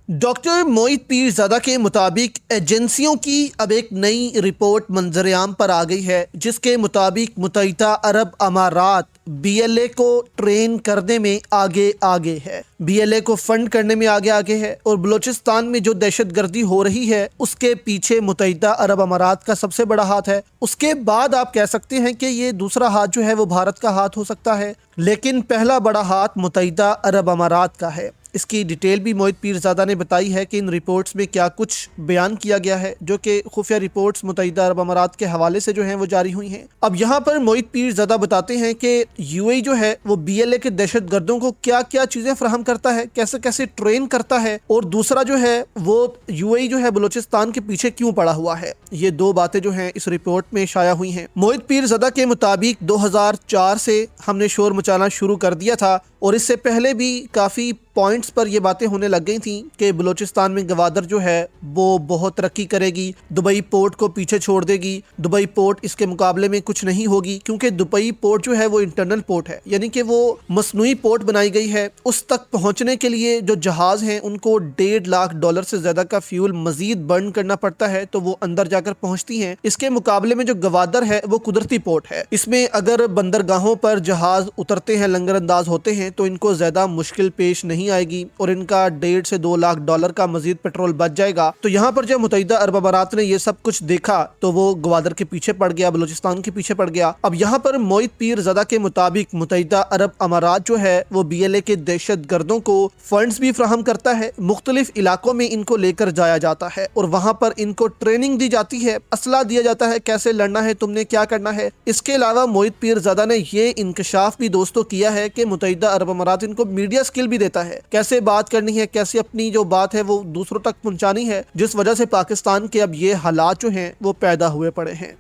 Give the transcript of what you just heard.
Doctor मोहित पीरज़ादा के मुताबिक एजेंसियों की अब एक नई रिपोर्ट मंजर-ए-आम पर आ गई है, जिसके मुताबिक मुत्तहिदा अरब अमारात BLA को ट्रेन करने में आगे है, BLA को फंड करने में आगे है और बलूचिस्तान में जो दहशतगर्दी हो रही है उसके पीछे मुत्तहिदा अरब अमारात का सबसे बड़ा हाथ है। उसके बाद आप कह सकते हैं कि ये दूसरा हाथ जो है वो भारत का हाथ हो सकता है, लेकिन पहला बड़ा हाथ मुत्तहिदा अरब अमारात का है। इसकी डिटेल भी मोहित पीरज़ादा ने बताई है कि इन रिपोर्ट्स में क्या कुछ बयान किया गया है, जो कि खुफिया रिपोर्ट्स मुत्तहिदा अरब अमारात के हवाले से जो हैं वो जारी हुई हैं। अब यहाँ पर मोहित पीरज़ादा बताते हैं कि UAE जो है वो BLA के दहशतगर्दों को क्या क्या चीज़ें फराहम करता है, कैसे कैसे ट्रेन करता है, और दूसरा जो है वो UAE जो है बलूचिस्तान के पीछे क्यों पड़ा हुआ है। ये दो बातें जो हैं इस रिपोर्ट में शाया हुई हैं। मोहित पीरज़ादा के मुताबिक 2004 से हमने शोर मचाना शुरू कर दिया था और इससे पहले भी काफ़ी पॉइंट्स पर ये बातें होने लग गई थी कि बलूचिस्तान में गवादर जो है वो बहुत तरक्की करेगी, दुबई पोर्ट को पीछे छोड़ देगी, दुबई पोर्ट इसके मुकाबले में कुछ नहीं होगी, क्योंकि दुबई पोर्ट जो है वो इंटरनल पोर्ट है, यानी कि वो मसनूई पोर्ट बनाई गई है। उस तक पहुंचने के लिए जो जहाज़ हैं उनको $1.5 लाख से ज़्यादा का फ्यूल मजीद बर्न करना पड़ता है, तो वो अंदर जाकर पहुँचती हैं। इसके मुकाबले में जो गवादर है वो कुदरती पोर्ट है, इसमें अगर बंदरगाहों पर जहाज़ उतरते हैं, लंगर अंदाज होते हैं, तो इनको ज़्यादा मुश्किल पेश नहीं आएगी और इनका $1.5 से $2 लाख का मजीद पेट्रोल बच जाएगा। तो यहाँ पर जब मुत्तहिदा अरब अमारात ने ये सब कुछ देखा तो वो गवादर के पीछे पड़ गया, बलूचिस्तान के पीछे पड़ गया। अब यहाँ पर मोहित पीरज़ादा के मुताबिक मुत्तहिदा अरब अमारात जो है वो BLA के दहशत गर्दों को फंड्स भी फ्राहम करता है, मुख्तलिफ इलाकों में इनको लेकर जाया जाता है और वहाँ पर इनको ट्रेनिंग दी जाती है, असला दिया जाता है, कैसे लड़ना है, तुमने क्या करना है। इसके अलावा मोहित पीरज़ादा ने ये इंकशाफ भी दोस्तों किया है कि मुत्तहिदा अरब अमारात इनको मीडिया स्किल भी देता है, कैसे बात करनी है, कैसे अपनी जो बात है वो दूसरों तक पहुंचानी है, जिस वजह से पाकिस्तान के अब ये हालात जो हैं वो पैदा हुए पड़े हैं।